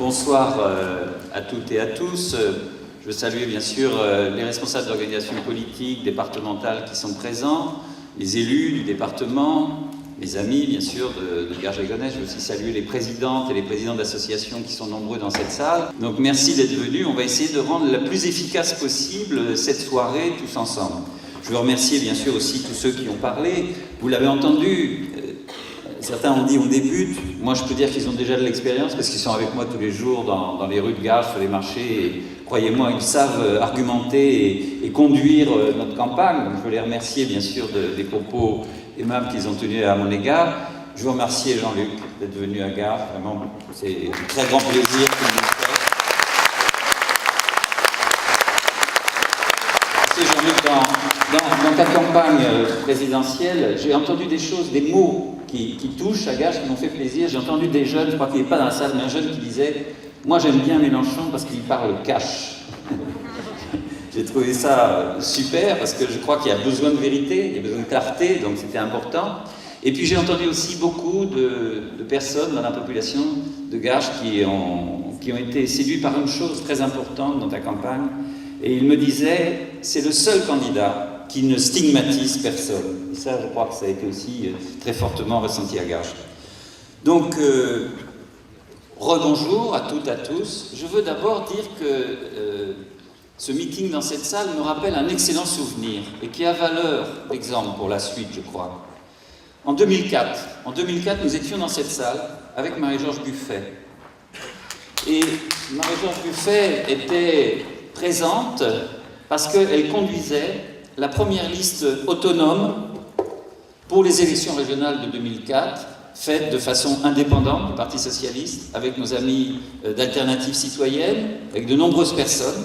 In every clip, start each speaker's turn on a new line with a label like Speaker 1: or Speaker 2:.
Speaker 1: Bonsoir à toutes et à tous. Je veux saluer bien sûr les responsables d'organisations politiques, départementales qui sont présents, les élus du département, les amis bien sûr de Garges-lès-Gonesse. Je veux aussi saluer les présidentes et les présidents d'associations qui sont nombreux dans cette salle. Donc merci d'être venus. On va essayer de rendre la plus efficace possible cette soirée tous ensemble. Je veux remercier bien sûr aussi tous ceux qui ont parlé. Vous l'avez entendu. Certains ont dit on débute, moi je peux dire qu'ils ont déjà de l'expérience parce qu'ils sont avec moi tous les jours dans les rues de Garges, sur les marchés, et croyez-moi, ils savent argumenter et conduire notre campagne. Donc, je veux les remercier bien sûr des propos aimables qu'ils ont tenus à mon égard. Je veux remercier Jean-Luc d'être venu à Garges, vraiment c'est un très grand plaisir qu'il nous fait. Merci Jean-Luc, dans ta campagne présidentielle, j'ai entendu des choses, des mots qui touchent à Garges, qui m'ont fait plaisir. J'ai entendu des jeunes, je crois qu'il n'est pas dans la salle, mais un jeune qui disait « Moi j'aime bien Mélenchon parce qu'il parle cash ». J'ai trouvé ça super parce que je crois qu'il y a besoin de vérité, il y a besoin de clarté, donc c'était important. Et puis j'ai entendu aussi beaucoup de personnes dans la population de Garges qui ont été séduits par une chose très importante dans ta campagne. Et ils me disaient « C'est le seul candidat qui ne stigmatise personne ». Et ça, je crois que ça a été aussi très fortement ressenti à Garges. Donc, rebonjour à toutes et à tous. Je veux d'abord dire que ce meeting dans cette salle me rappelle un excellent souvenir et qui a valeur d'exemple pour la suite, je crois. En 2004, nous étions dans cette salle avec Marie-Georges Buffet. Et Marie-Georges Buffet était présente parce qu'elle conduisait la première liste autonome pour les élections régionales de 2004, faite de façon indépendante du Parti Socialiste, avec nos amis d'Alternatives Citoyennes, avec de nombreuses personnes.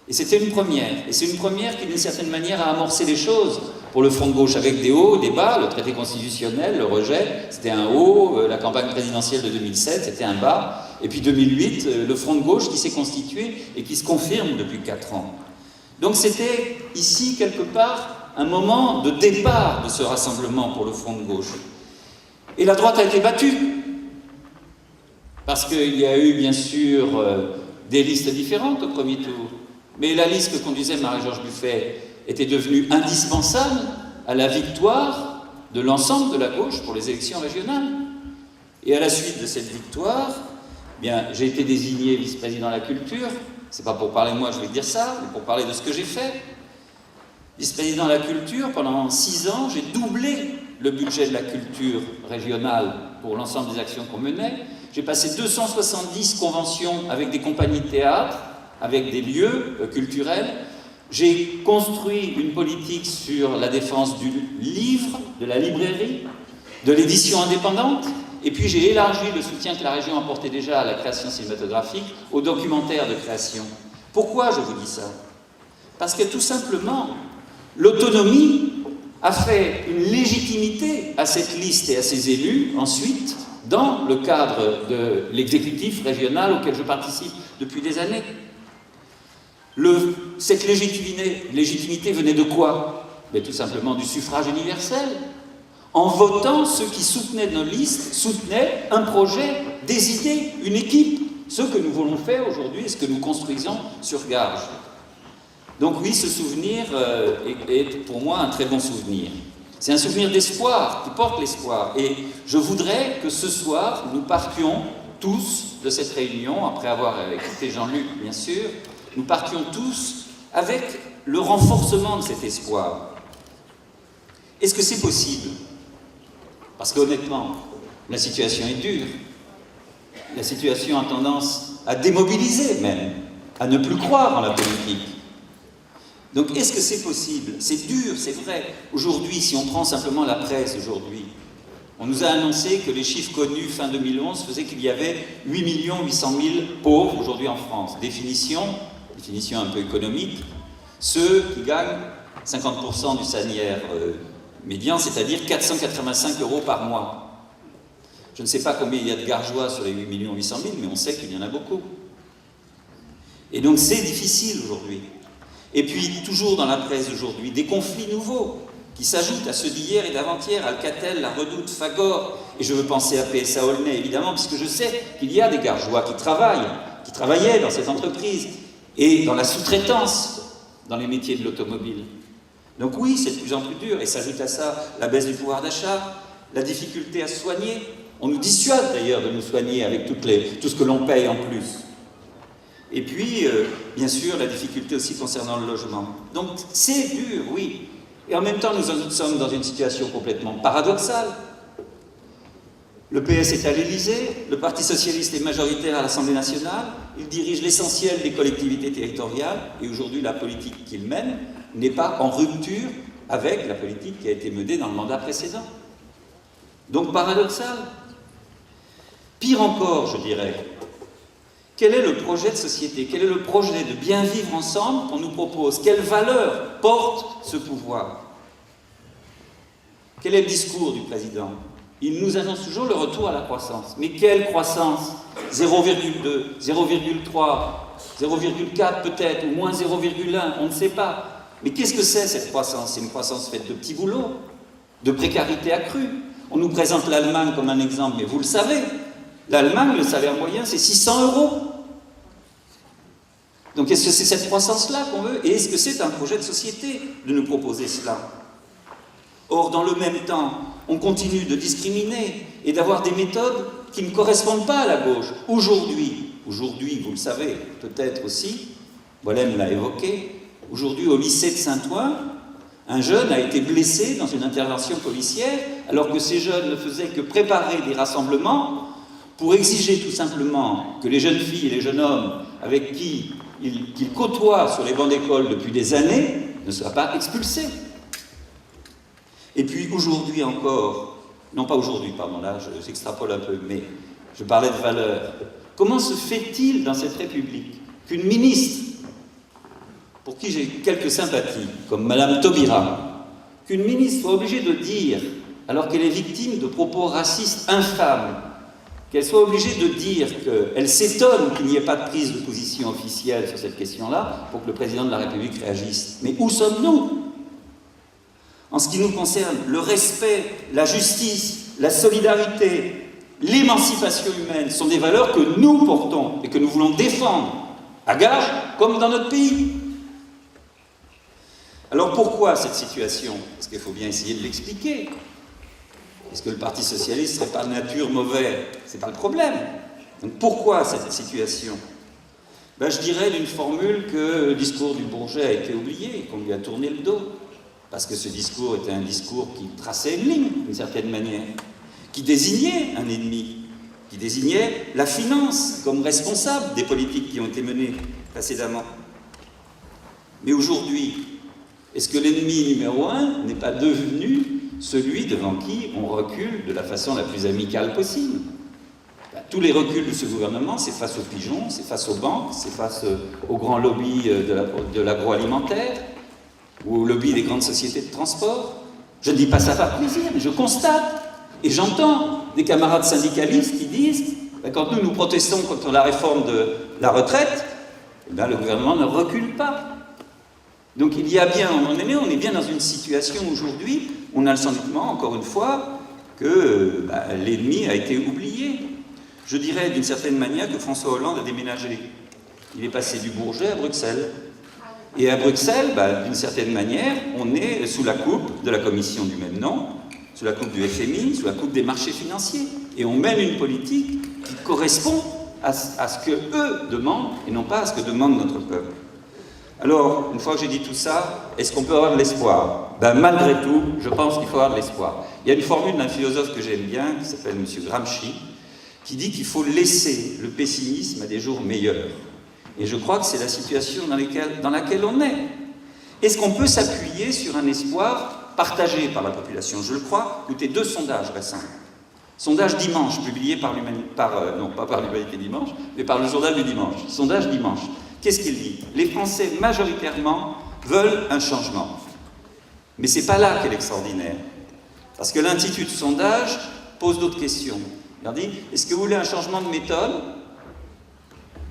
Speaker 1: Et c'était une première. Et c'est une première qui, d'une certaine manière, a amorcé les choses pour le Front de gauche, avec des hauts, des bas, le traité constitutionnel, le rejet, c'était un haut, la campagne présidentielle de 2007, c'était un bas, et puis 2008, le Front de gauche qui s'est constitué et qui se confirme depuis 4 ans. Donc c'était ici, quelque part, un moment de départ de ce rassemblement pour le Front de gauche. Et la droite a été battue, parce qu'il y a eu, bien sûr, des listes différentes au premier tour. Mais la liste que conduisait Marie-Georges Buffet était devenue indispensable à la victoire de l'ensemble de la gauche pour les élections régionales. Et à la suite de cette victoire, bien, j'ai été désigné vice-président de la culture. C'est pas pour parler de moi, je vais dire ça, mais pour parler de ce que j'ai fait. Vice-président de la culture, pendant 6 ans, j'ai doublé le budget de la culture régionale pour l'ensemble des actions qu'on menait. J'ai passé 270 conventions avec des compagnies de théâtre, avec des lieux culturels. J'ai construit une politique sur la défense du livre, de la librairie, de l'édition indépendante. Et puis j'ai élargi le soutien que la région apportait déjà à la création cinématographique, aux documentaires de création. Pourquoi je vous dis ça? Parce que tout simplement, l'autonomie a fait une légitimité à cette liste et à ses élus, ensuite, dans le cadre de l'exécutif régional auquel je participe depuis des années. Cette légitimité venait de quoi? Mais tout simplement du suffrage universel. En votant, ceux qui soutenaient nos listes soutenaient un projet, des idées, une équipe. Ce que nous voulons faire aujourd'hui et ce que nous construisons sur Garges. Donc oui, ce souvenir est pour moi un très bon souvenir. C'est un souvenir d'espoir, qui porte l'espoir. Et je voudrais que ce soir, nous partions tous de cette réunion, après avoir écouté Jean-Luc, bien sûr, nous partions tous avec le renforcement de cet espoir. Est-ce que c'est possible? Parce qu'honnêtement, la situation est dure. La situation a tendance à démobiliser même, à ne plus croire en la politique. Donc est-ce que c'est possible? C'est dur, c'est vrai. Aujourd'hui, si on prend simplement la presse aujourd'hui, on nous a annoncé que les chiffres connus fin 2011 faisaient qu'il y avait 8 800 000 pauvres aujourd'hui en France. Définition un peu économique, ceux qui gagnent 50% du salaire médian, c'est-à-dire 485 € par mois. Je ne sais pas combien il y a de Gargeois sur les 8 800 000, mais on sait qu'il y en a beaucoup. Et donc c'est difficile aujourd'hui. Et puis, toujours dans la presse aujourd'hui, des conflits nouveaux. qui s'ajoutent à ceux d'hier et d'avant-hier, Alcatel, La Redoute, Fagor, et je veux penser à PSA Aulnay, évidemment, puisque je sais qu'il y a des Gargeois qui travaillaient dans cette entreprise, et dans la sous-traitance, dans les métiers de l'automobile. Donc oui, c'est de plus en plus dur, et s'ajoute à ça la baisse du pouvoir d'achat, la difficulté à se soigner. On nous dissuade d'ailleurs de nous soigner avec tout ce que l'on paye en plus. Et puis, bien sûr, la difficulté aussi concernant le logement. Donc c'est dur, oui. Et en même temps, nous sommes dans une situation complètement paradoxale. Le PS est à l'Élysée, le Parti socialiste est majoritaire à l'Assemblée nationale, il dirige l'essentiel des collectivités territoriales, et aujourd'hui, la politique qu'il mène n'est pas en rupture avec la politique qui a été menée dans le mandat précédent. Donc paradoxal. Pire encore, je dirais, quel est le projet de société? Quel est le projet de bien vivre ensemble qu'on nous propose? Quelle valeur porte ce pouvoir? Quel est le discours du président? Il nous annonce toujours le retour à la croissance. Mais quelle croissance? 0,2, 0,3, 0,4 peut-être, ou moins 0,1, on ne sait pas. Mais qu'est-ce que c'est cette croissance? C'est une croissance faite de petits boulots, de précarité accrue. On nous présente l'Allemagne comme un exemple, mais vous le savez, l'Allemagne, le salaire moyen, c'est 600 €. Donc est-ce que c'est cette croissance-là qu'on veut? Et est-ce que c'est un projet de société de nous proposer cela? Or, dans le même temps, on continue de discriminer et d'avoir des méthodes qui ne correspondent pas à la gauche. Aujourd'hui, vous le savez peut-être aussi, Boilem l'a évoqué, aujourd'hui au lycée de Saint-Ouen, un jeune a été blessé dans une intervention policière, alors que ces jeunes ne faisaient que préparer des rassemblements pour exiger tout simplement que les jeunes filles et les jeunes hommes avec qui qu'ils côtoient sur les bancs d'école depuis des années ne soient pas expulsés. Et puis aujourd'hui encore, non pas aujourd'hui, pardon, là j'extrapole un peu, mais je parlais de valeurs. Comment se fait-il dans cette République qu'une ministre, pour qui j'ai quelques sympathies, comme Madame Taubira, qu'une ministre soit obligée de dire, alors qu'elle est victime de propos racistes infâmes, qu'elle soit obligée de dire qu'elle s'étonne qu'il n'y ait pas de prise de position officielle sur cette question-là pour que le président de la République réagisse. Mais où sommes-nous? En ce qui nous concerne, le respect, la justice, la solidarité, l'émancipation humaine sont des valeurs que nous portons et que nous voulons défendre, à gage comme dans notre pays. Alors pourquoi cette situation? Parce qu'il faut bien essayer de l'expliquer. Est-ce que le Parti socialiste ne serait pas de nature mauvais? Ce n'est pas le problème. Donc pourquoi cette situation? Je dirais d'une formule que le discours du Bourget a été oublié et qu'on lui a tourné le dos. Parce que ce discours était un discours qui traçait une ligne, d'une certaine manière, qui désignait un ennemi, qui désignait la finance comme responsable des politiques qui ont été menées précédemment. Mais aujourd'hui, est-ce que l'ennemi numéro un n'est pas devenu celui devant qui on recule de la façon la plus amicale possible? Tous les reculs de ce gouvernement, c'est face aux pigeons, c'est face aux banques, c'est face aux grands lobbies de l'agroalimentaire, ou au lobby des grandes sociétés de transport. Je ne dis pas ça par plaisir, mais je constate, et j'entends des camarades syndicalistes qui disent, quand nous protestons contre la réforme de la retraite, le gouvernement ne recule pas. Donc il y a bien, on est bien dans une situation aujourd'hui, on a le sentiment, encore une fois, que l'ennemi a été oublié. Je dirais d'une certaine manière que François Hollande a déménagé. Il est passé du Bourget à Bruxelles. Et à Bruxelles, d'une certaine manière, on est sous la coupe de la commission du même nom, sous la coupe du FMI, sous la coupe des marchés financiers. Et on mène une politique qui correspond à ce que eux demandent et non pas à ce que demande notre peuple. Alors, une fois que j'ai dit tout ça, est-ce qu'on peut avoir de l'espoir? Malgré tout, je pense qu'il faut avoir de l'espoir. Il y a une formule d'un philosophe que j'aime bien, qui s'appelle M. Gramsci, qui dit qu'il faut laisser le pessimisme à des jours meilleurs. Et je crois que c'est la situation dans laquelle on est. Est-ce qu'on peut s'appuyer sur un espoir partagé par la population? Je le crois. Écoutez, 2 sondages récents. Sondage Dimanche, publié non pas par l'Humanité Dimanche, mais par le journal du Dimanche. Sondage Dimanche. Qu'est-ce qu'il dit? Les Français, majoritairement, veulent un changement. Mais c'est pas là qu'est l'extraordinaire. Parce que l'intitulé du sondage pose d'autres questions. Il leur dit, est-ce que vous voulez un changement de méthode?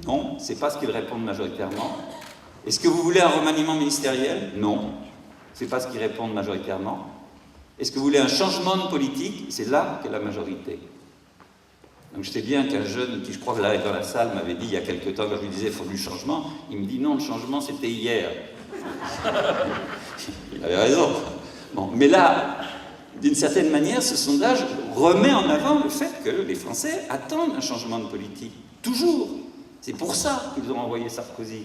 Speaker 1: Non, c'est pas ce qu'ils répondent majoritairement. Est-ce que vous voulez un remaniement ministériel? Non, c'est pas ce qu'ils répondent majoritairement. Est-ce que vous voulez un changement de politique? C'est là qu'est la majorité. Donc je sais bien qu'un jeune qui, je crois, là, dans la salle, m'avait dit il y a quelque temps, quand je lui disais il faut du changement, il me dit non, le changement c'était hier. Il avait raison. Bon, mais là, d'une certaine manière, ce sondage remet en avant le fait que les Français attendent un changement de politique. Toujours. C'est pour ça qu'ils ont envoyé Sarkozy.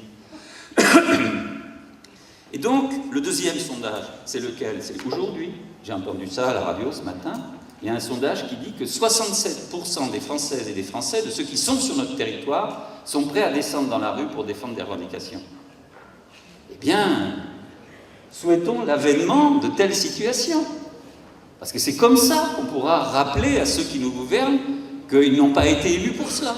Speaker 1: Et donc, le deuxième sondage, c'est lequel? C'est aujourd'hui. J'ai entendu ça à la radio ce matin. Il y a un sondage qui dit que 67% des Françaises et des Français, de ceux qui sont sur notre territoire, sont prêts à descendre dans la rue pour défendre des revendications. Eh bien, souhaitons l'avènement de telles situations. Parce que c'est comme ça qu'on pourra rappeler à ceux qui nous gouvernent qu'ils n'ont pas été élus pour cela.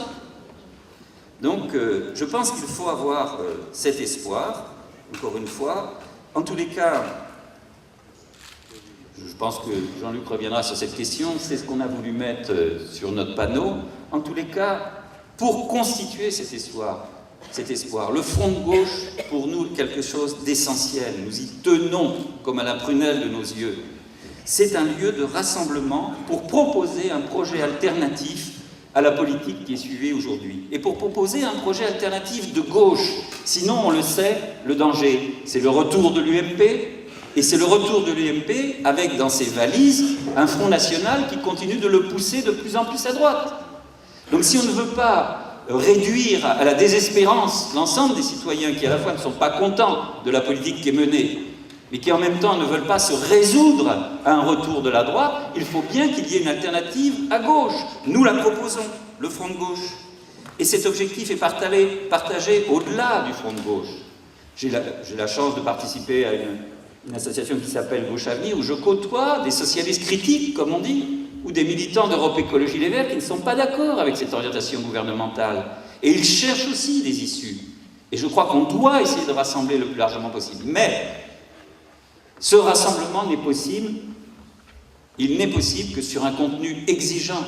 Speaker 1: Donc, je pense qu'il faut avoir cet espoir, encore une fois. En tous les cas, je pense que Jean-Luc reviendra sur cette question, c'est ce qu'on a voulu mettre sur notre panneau. En tous les cas, pour constituer cet espoir, le front de gauche, pour nous, quelque chose d'essentiel. Nous y tenons comme à la prunelle de nos yeux. C'est un lieu de rassemblement pour proposer un projet alternatif à la politique qui est suivie aujourd'hui. Et pour proposer un projet alternatif de gauche. Sinon, on le sait, le danger, c'est le retour de l'UMP, et c'est le retour de l'UMP avec dans ses valises un Front National qui continue de le pousser de plus en plus à droite. Donc si on ne veut pas réduire à la désespérance l'ensemble des citoyens qui à la fois ne sont pas contents de la politique qui est menée, mais qui en même temps ne veulent pas se résoudre à un retour de la droite, il faut bien qu'il y ait une alternative à gauche. Nous la proposons, le Front de gauche. Et cet objectif est partagé au-delà du Front de gauche. J'ai la chance de participer à une association qui s'appelle Gauche Avenir, où je côtoie des socialistes critiques, comme on dit, ou des militants d'Europe Écologie Les Verts qui ne sont pas d'accord avec cette orientation gouvernementale. Et ils cherchent aussi des issues. Et je crois qu'on doit essayer de rassembler le plus largement possible. Mais ce rassemblement n'est possible, il n'est possible que sur un contenu exigeant.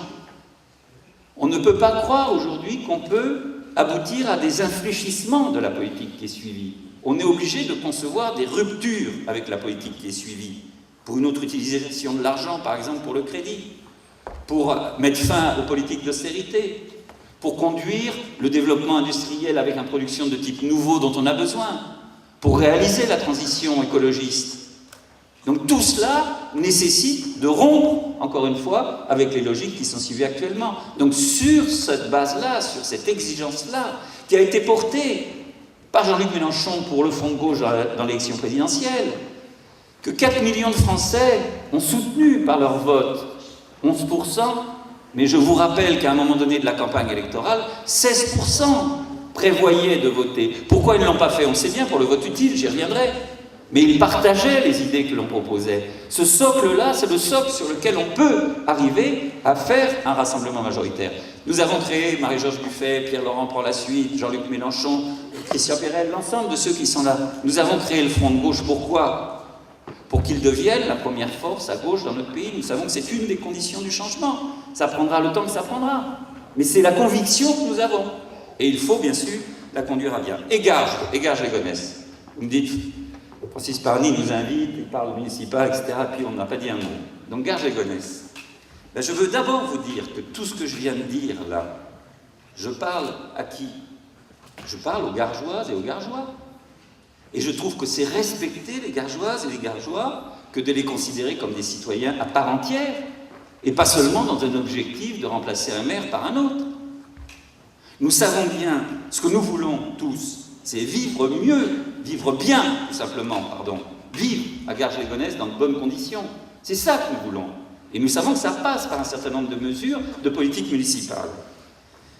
Speaker 1: On ne peut pas croire aujourd'hui qu'on peut aboutir à des infléchissements de la politique qui est suivie. On est obligé de concevoir des ruptures avec la politique qui est suivie, pour une autre utilisation de l'argent, par exemple pour le crédit, pour mettre fin aux politiques d'austérité, pour conduire le développement industriel avec une production de type nouveau dont on a besoin, pour réaliser la transition écologiste. Donc tout cela nécessite de rompre, encore une fois, avec les logiques qui sont suivies actuellement. Donc sur cette base-là, sur cette exigence-là, qui a été portée par Jean-Luc Mélenchon pour le Front de gauche dans l'élection présidentielle, que 4 millions de Français ont soutenu par leur vote, 11%, mais je vous rappelle qu'à un moment donné de la campagne électorale, 16% prévoyaient de voter. Pourquoi ils ne l'ont pas fait? On sait bien, pour le vote utile, j'y reviendrai. Mais ils partageaient les idées que l'on proposait. Ce socle-là, c'est le socle sur lequel on peut arriver à faire un rassemblement majoritaire. Nous avons créé, Marie-Georges Buffet, Pierre-Laurent prend la suite, Jean-Luc Mélenchon, Christian Pérel, l'ensemble de ceux qui sont là. Nous avons créé le Front de gauche, pourquoi? Pour qu'il devienne la première force à gauche dans notre pays. Nous savons que c'est une des conditions du changement. Ça prendra le temps que ça prendra. Mais c'est la conviction que nous avons. Et il faut, bien sûr, la conduire à bien. Égage les Gonesse. Vous me dites... Francis Parny nous invite, il parle municipal, etc. Et puis on n'a pas dit un mot. Donc Garges les Gonesse. Ben, je veux d'abord vous dire que tout ce que je viens de dire là, je parle à qui? Je parle aux Gargeoises et aux Gargeois. Et je trouve que c'est respecter les Gargeoises et les Gargeois que de les considérer comme des citoyens à part entière, et pas seulement dans un objectif de remplacer un maire par un autre. Nous savons bien ce que nous voulons tous, c'est vivre mieux, vivre bien, tout simplement, vivre à Garges-les-Gonesse dans de bonnes conditions. C'est ça que nous voulons. Et nous savons que ça passe par un certain nombre de mesures de politique municipale.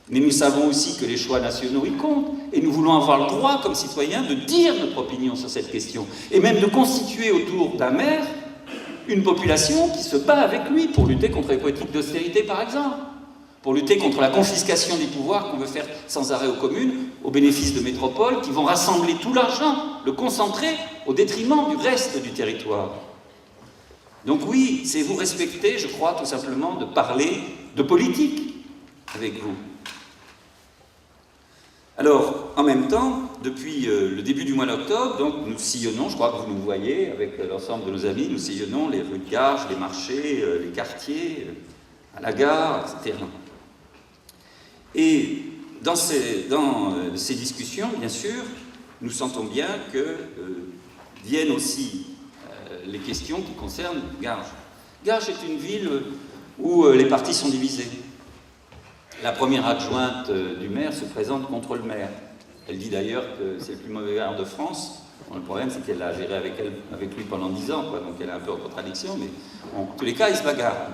Speaker 1: Mais nous savons aussi que les choix nationaux y comptent. Et nous voulons avoir le droit, comme citoyens, de dire notre opinion sur cette question. Et même de constituer autour d'un maire une population qui se bat avec lui pour lutter contre les politiques d'austérité, par exemple. Pour lutter contre la confiscation des pouvoirs qu'on veut faire sans arrêt aux communes, au bénéfice de métropoles, qui vont rassembler tout l'argent, le concentrer au détriment du reste du territoire. Donc oui, c'est vous respecter, je crois, tout simplement, de parler de politique avec vous. Alors, en même temps, depuis le début du mois d'octobre, donc nous sillonnons, je crois que vous nous voyez, avec l'ensemble de nos amis, nous sillonnons les rues de Garges, les marchés, les quartiers, à la gare, etc. Et dans ces discussions, bien sûr, nous sentons bien que viennent aussi les questions qui concernent Garges. Garges est une ville où les partis sont divisés. La première adjointe du maire se présente contre le maire. Elle dit d'ailleurs que c'est le plus mauvais maire de France. Bon, le problème, c'est qu'elle a géré avec lui pendant 10 ans, quoi, donc elle est un peu en contradiction, mais bon, en tous les cas, ils se bagarrent.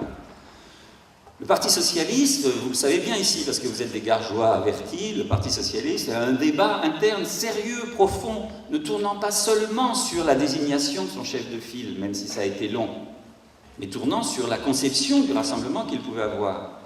Speaker 1: Le Parti Socialiste, vous le savez bien ici, parce que vous êtes des Gargeois avertis, le Parti Socialiste a un débat interne sérieux, profond, ne tournant pas seulement sur la désignation de son chef de file, même si ça a été long, mais tournant sur la conception du rassemblement qu'il pouvait avoir.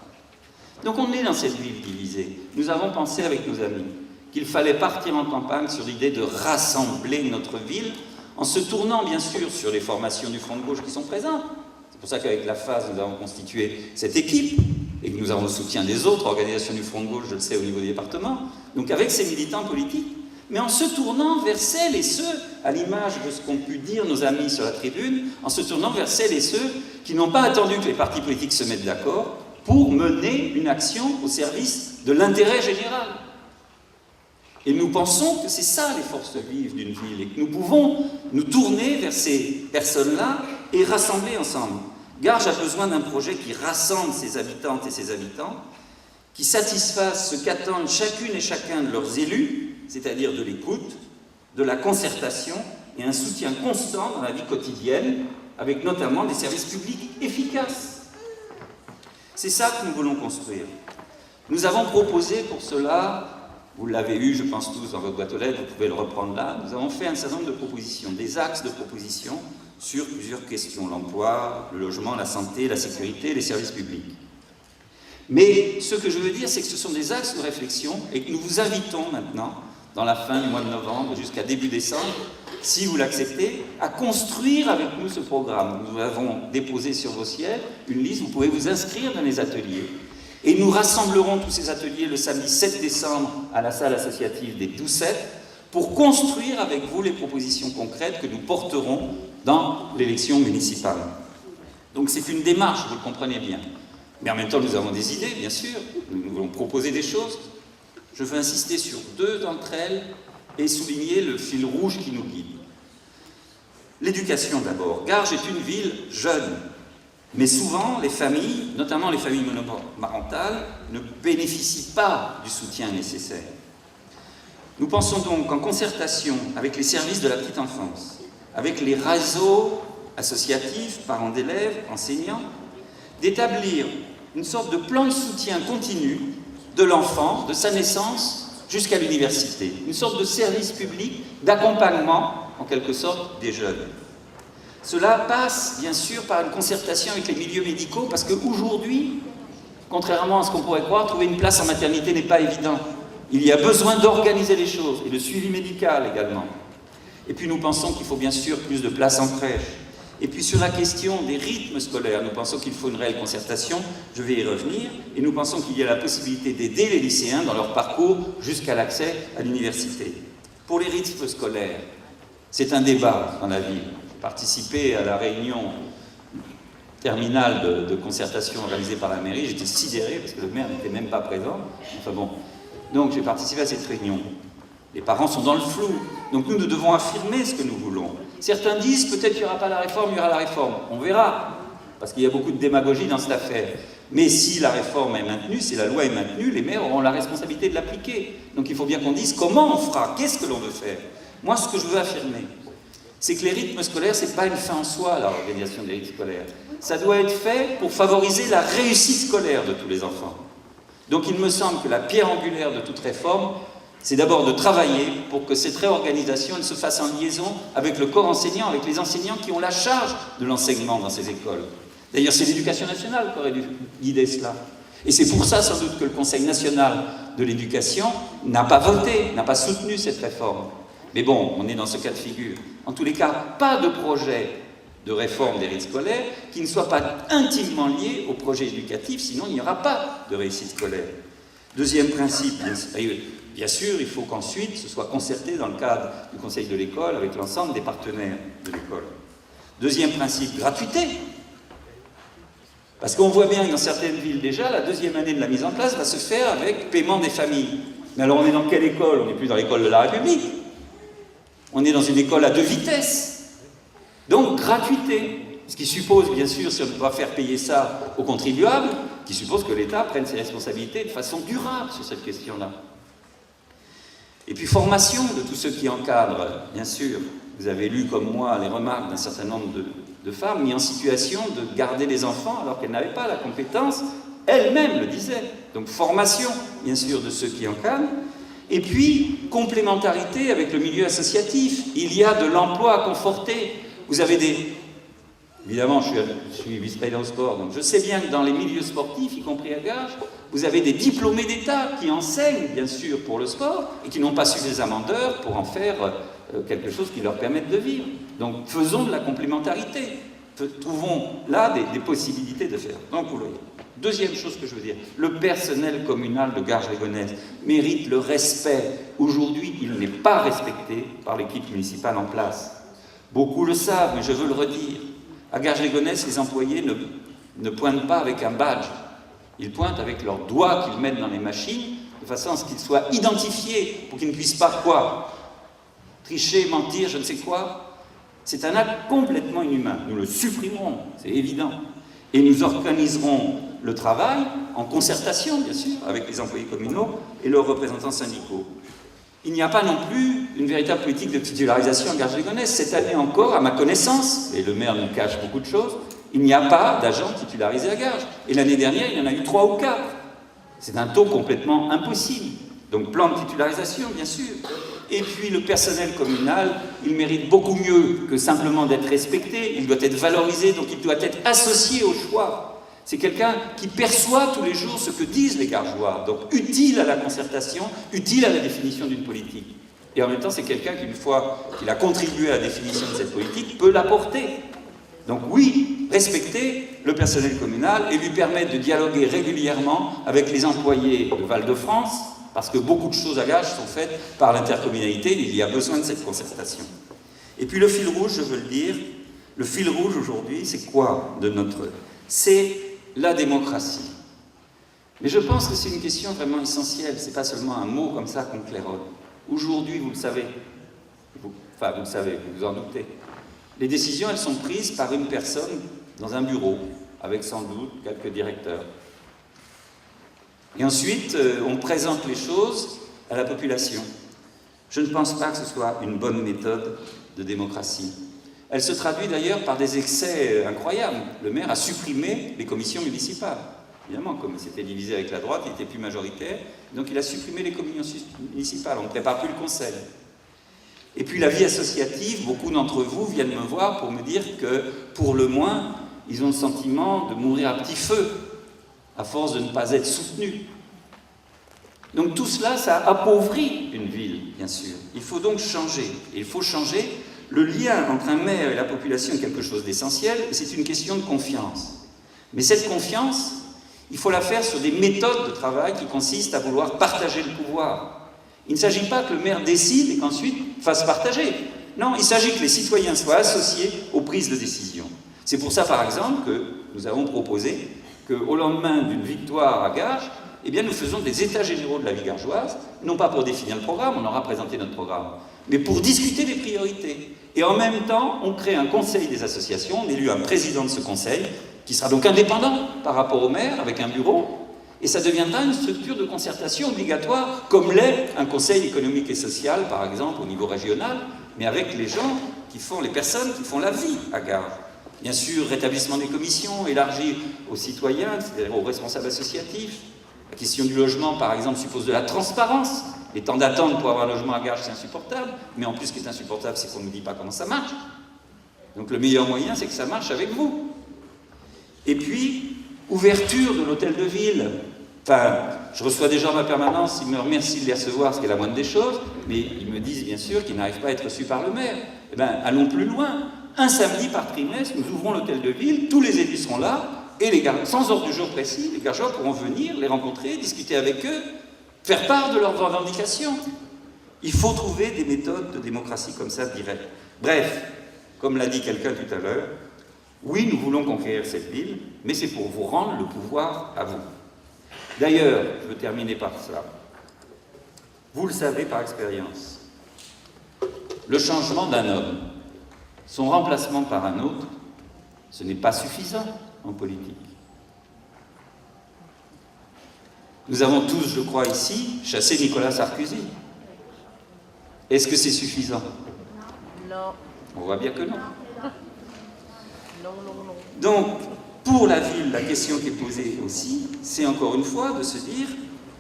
Speaker 1: Donc on est dans cette ville divisée. Nous avons pensé avec nos amis qu'il fallait partir en campagne sur l'idée de rassembler notre ville, en se tournant bien sûr sur les formations du Front de gauche qui sont présentes. C'est pour ça qu'avec la phase, nous avons constitué cette équipe, et que nous avons le soutien des autres organisations du Front de gauche, je le sais, au niveau des départements, donc avec ces militants politiques, mais en se tournant vers celles et ceux, à l'image de ce qu'ont pu dire nos amis sur la tribune, en se tournant vers celles et ceux qui n'ont pas attendu que les partis politiques se mettent d'accord pour mener une action au service de l'intérêt général. Et nous pensons que c'est ça les forces vives d'une ville, et que nous pouvons nous tourner vers ces personnes-là et rassembler ensemble. Garges a besoin d'un projet qui rassemble ses habitantes et ses habitants, qui satisfasse ce qu'attendent chacune et chacun de leurs élus, c'est-à-dire de l'écoute, de la concertation et un soutien constant dans la vie quotidienne, avec notamment des services publics efficaces. C'est ça que nous voulons construire. Nous avons proposé pour cela, vous l'avez eu, je pense tous, dans votre boîte aux lettres, vous pouvez le reprendre là, nous avons fait un certain nombre de propositions, des axes de propositions sur plusieurs questions, l'emploi, le logement, la santé, la sécurité, les services publics. Mais ce que je veux dire, c'est que ce sont des axes de réflexion et que nous vous invitons maintenant, dans la fin du mois de novembre jusqu'à début décembre, si vous l'acceptez, à construire avec nous ce programme. Nous avons déposé sur vos sièges une liste, vous pouvez vous inscrire dans les ateliers. Et nous rassemblerons tous ces ateliers le samedi 7 décembre à la salle associative des 12-7 pour construire avec vous les propositions concrètes que nous porterons dans l'élection municipale. Donc c'est une démarche, vous le comprenez bien. Mais en même temps, nous avons des idées, bien sûr. Nous voulons proposer des choses. Je veux insister sur deux d'entre elles et souligner le fil rouge qui nous guide. L'éducation d'abord. Garges est une ville jeune. Mais souvent, les familles, notamment les familles monoparentales, ne bénéficient pas du soutien nécessaire. Nous pensons donc en concertation avec les services de la petite enfance, avec les réseaux associatifs, parents d'élèves, enseignants, d'établir une sorte de plan de soutien continu de l'enfant, de sa naissance jusqu'à l'université. Une sorte de service public d'accompagnement, en quelque sorte, des jeunes. Cela passe, bien sûr, par une concertation avec les milieux médicaux, parce qu'aujourd'hui, contrairement à ce qu'on pourrait croire, trouver une place en maternité n'est pas évident. Il y a besoin d'organiser les choses, et le suivi médical également. Et puis nous pensons qu'il faut bien sûr plus de place en crèche. Et puis sur la question des rythmes scolaires, nous pensons qu'il faut une réelle concertation, je vais y revenir, et nous pensons qu'il y a la possibilité d'aider les lycéens dans leur parcours jusqu'à l'accès à l'université. Pour les rythmes scolaires, c'est un débat dans la ville. Participé à la réunion terminale de concertation organisée par la mairie, j'étais sidéré parce que le maire n'était même pas présent. Enfin bon, donc j'ai participé à cette réunion. Les parents sont dans le flou, donc nous devons affirmer ce que nous voulons. Certains disent peut-être qu'il n'y aura pas la réforme, il y aura la réforme. On verra, parce qu'il y a beaucoup de démagogie dans cette affaire. Mais si la réforme est maintenue, si la loi est maintenue, les maires auront la responsabilité de l'appliquer. Donc il faut bien qu'on dise comment on fera, qu'est-ce que l'on veut faire. Moi, ce que je veux affirmer, c'est que les rythmes scolaires, ce n'est pas une fin en soi, l'organisation des rythmes scolaires. Ça doit être fait pour favoriser la réussite scolaire de tous les enfants. Donc il me semble que la pierre angulaire de toute réforme, c'est d'abord de travailler pour que cette réorganisation elle se fasse en liaison avec le corps enseignant, avec les enseignants qui ont la charge de l'enseignement dans ces écoles. D'ailleurs, c'est l'Éducation nationale qui aurait dû guider cela. Et c'est pour ça, sans doute, que le Conseil national de l'éducation n'a pas voté, n'a pas soutenu cette réforme. Mais bon, on est dans ce cas de figure. En tous les cas, pas de projet de réforme des rythmes scolaires qui ne soit pas intimement lié au projet éducatif, sinon il n'y aura pas de réussite scolaire. Deuxième principe, Bien sûr, il faut qu'ensuite ce soit concerté dans le cadre du conseil de l'école avec l'ensemble des partenaires de l'école. Deuxième principe, gratuité. Parce qu'on voit bien que dans certaines villes déjà, la deuxième année de la mise en place va se faire avec paiement des familles. Mais alors on est dans quelle école? On n'est plus dans l'école de la République. On est dans une école à 2 vitesses. Donc gratuité. Ce qui suppose, bien sûr, si on doit faire payer ça aux contribuables, qui suppose que l'État prenne ses responsabilités de façon durable sur cette question-là. Et puis formation de tous ceux qui encadrent, bien sûr. Vous avez lu comme moi les remarques d'un certain nombre de femmes mis en situation de garder les enfants alors qu'elles n'avaient pas la compétence, elles-mêmes le disaient. Donc formation, bien sûr, de ceux qui encadrent. Et puis complémentarité avec le milieu associatif. Il y a de l'emploi à conforter. Vous avez des... Évidemment, je suis vice-président au sport, donc je sais bien que dans les milieux sportifs, y compris à Garches, vous avez des diplômés d'État qui enseignent, bien sûr, pour le sport, et qui n'ont pas suffisamment d'heures pour en faire quelque chose qui leur permette de vivre. Donc, faisons de la complémentarité. Trouvons là des possibilités de faire. Donc, vous voyez. Deuxième chose que je veux dire, le personnel communal de Garges-les-Gonesse mérite le respect. Aujourd'hui, il n'est pas respecté par l'équipe municipale en place. Beaucoup le savent, mais je veux le redire. À Garges-les-Gonesse, les employés ne pointent pas avec un badge. Ils pointent avec leurs doigts qu'ils mettent dans les machines, de façon à ce qu'ils soient identifiés, pour qu'ils ne puissent pas quoi? Tricher, mentir, je ne sais quoi. C'est un acte complètement inhumain. Nous le supprimerons, c'est évident. Et nous organiserons le travail en concertation, bien sûr, avec les employés communaux et leurs représentants syndicaux. Il n'y a pas non plus une véritable politique de titularisation à Garges-les-Gonesse. Cette année encore, à ma connaissance, et le maire nous cache beaucoup de choses, il n'y a pas d'agents titularisés à Garges. Et l'année dernière, il y en a eu 3 ou 4. C'est un taux complètement impossible. Donc plan de titularisation, bien sûr. Et puis le personnel communal, il mérite beaucoup mieux que simplement d'être respecté. Il doit être valorisé, donc il doit être associé au choix. C'est quelqu'un qui perçoit tous les jours ce que disent les Gargeois, donc utile à la concertation, utile à la définition d'une politique. Et en même temps, c'est quelqu'un qui, une fois qu'il a contribué à la définition de cette politique, peut l'apporter. Donc oui, respecter le personnel communal et lui permettre de dialoguer régulièrement avec les employés de Val-de-France, parce que beaucoup de choses à Garges sont faites par l'intercommunalité, il y a besoin de cette concertation. Et puis le fil rouge, je veux le dire, le fil rouge aujourd'hui, c'est quoi de notre... C'est la démocratie. Mais je pense que c'est une question vraiment essentielle, c'est pas seulement un mot comme ça qu'on claironne. Aujourd'hui, vous le savez, vous le savez, vous vous en doutez, les décisions, elles sont prises par une personne dans un bureau, avec sans doute quelques directeurs. Et ensuite, on présente les choses à la population. Je ne pense pas que ce soit une bonne méthode de démocratie. Elle se traduit d'ailleurs par des excès incroyables. Le maire a supprimé les commissions municipales. Évidemment, comme il s'était divisé avec la droite, il n'était plus majoritaire, donc il a supprimé les commissions municipales. On ne prépare plus le conseil. Et puis la vie associative, beaucoup d'entre vous viennent me voir pour me dire que, pour le moins, ils ont le sentiment de mourir à petit feu, à force de ne pas être soutenus. Donc tout cela, ça appauvrit une ville, bien sûr. Il faut donc changer. Et il faut changer. Le lien entre un maire et la population est quelque chose d'essentiel, et c'est une question de confiance. Mais cette confiance, il faut la faire sur des méthodes de travail qui consistent à vouloir partager le pouvoir. Il ne s'agit pas que le maire décide et qu'ensuite fasse partager. Non, il s'agit que les citoyens soient associés aux prises de décision. C'est pour ça, par exemple, que nous avons proposé qu'au lendemain d'une victoire à Garges, eh bien, nous faisons des états généraux de la vie gargeoise, non pas pour définir le programme, on aura présenté notre programme, mais pour discuter des priorités. Et en même temps, on crée un conseil des associations, on élit un président de ce conseil, qui sera donc indépendant par rapport au maire, avec un bureau, et ça deviendra une structure de concertation obligatoire, comme l'est un conseil économique et social, par exemple, au niveau régional, mais avec les gens qui font, les personnes qui font la vie à Garges. Bien sûr, rétablissement des commissions, élargir aux citoyens, c'est-à-dire aux responsables associatifs. La question du logement, par exemple, suppose de la transparence. Les temps d'attente pour avoir un logement à Garges, c'est insupportable. Mais en plus, ce qui est insupportable, c'est qu'on ne nous dit pas comment ça marche. Donc le meilleur moyen, c'est que ça marche avec vous. Et puis, ouverture de l'hôtel de ville. Enfin, je reçois des gens à ma permanence, ils me remercient de les recevoir, ce qui est la moindre des choses, mais ils me disent bien sûr qu'ils n'arrivent pas à être reçus par le maire. Eh bien, allons plus loin. Un samedi par trimestre, nous ouvrons l'hôtel de ville, tous les élus seront là, et sans ordre du jour précis, les Gargeois pourront venir, les rencontrer, discuter avec eux, faire part de leurs revendications. Il faut trouver des méthodes de démocratie comme ça, directe. Bref, comme l'a dit quelqu'un tout à l'heure, oui, nous voulons conquérir cette ville, mais c'est pour vous rendre le pouvoir à vous. D'ailleurs, je veux terminer par cela. Vous le savez par expérience, le changement d'un homme, son remplacement par un autre, ce n'est pas suffisant en politique. Nous avons tous, je crois ici, chassé Nicolas Sarkozy. Est-ce que c'est suffisant?
Speaker 2: Non.
Speaker 1: On voit bien que non.
Speaker 2: Non, non, non.
Speaker 1: Donc, pour la ville, la question qui est posée aussi, c'est encore une fois de se dire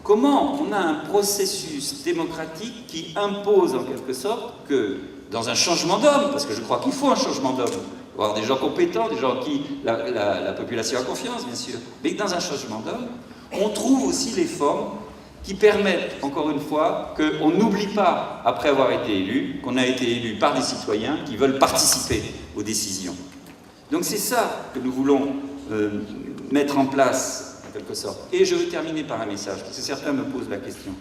Speaker 1: comment on a un processus démocratique qui impose en quelque sorte que, dans un changement d'homme, parce que je crois qu'il faut un changement d'homme, avoir des gens compétents, des gens en qui la population a confiance, bien sûr, mais que dans un changement d'homme, on trouve aussi les formes qui permettent, encore une fois, qu'on n'oublie pas, après avoir été élu, qu'on a été élu par des citoyens qui veulent participer aux décisions. Donc c'est ça que nous voulons mettre en place, en quelque sorte. Et je veux terminer par un message, parce que certains me posent la question.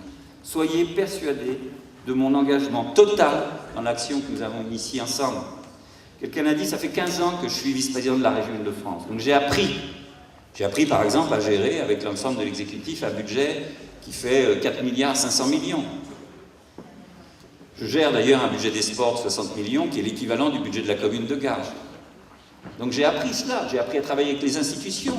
Speaker 1: Soyez persuadés de mon engagement total dans l'action que nous avons initiée ensemble. Quelqu'un a dit, ça fait 15 ans que je suis vice-président de la région Île-de-France. Donc j'ai appris. J'ai appris, par exemple, à gérer avec l'ensemble de l'exécutif un budget qui fait 4 milliards 500 millions. Je gère d'ailleurs un budget des sports de 60 millions, qui est l'équivalent du budget de la commune de Garges. Donc j'ai appris cela, j'ai appris à travailler avec les institutions,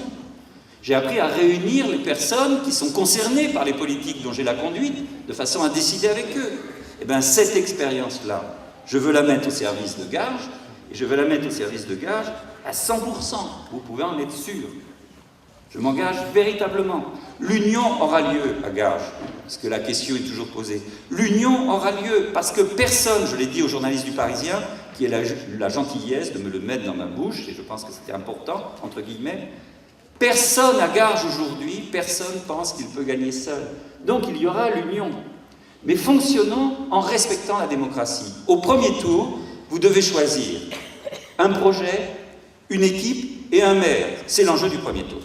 Speaker 1: j'ai appris à réunir les personnes qui sont concernées par les politiques dont j'ai la conduite, de façon à décider avec eux. Et bien cette expérience-là, je veux la mettre au service de Garges, et je veux la mettre au service de Garges à 100%, vous pouvez en être sûr. Je m'engage véritablement. L'union aura lieu à Garges, parce que la question est toujours posée. L'union aura lieu parce que personne, je l'ai dit aux journalistes du Parisien, qui a la gentillesse de me le mettre dans ma bouche, et je pense que c'était important, entre guillemets, personne à Garges aujourd'hui, personne pense qu'il peut gagner seul. Donc il y aura l'union. Mais fonctionnons en respectant la démocratie. Au premier tour, vous devez choisir un projet, une équipe et un maire. C'est l'enjeu du premier tour.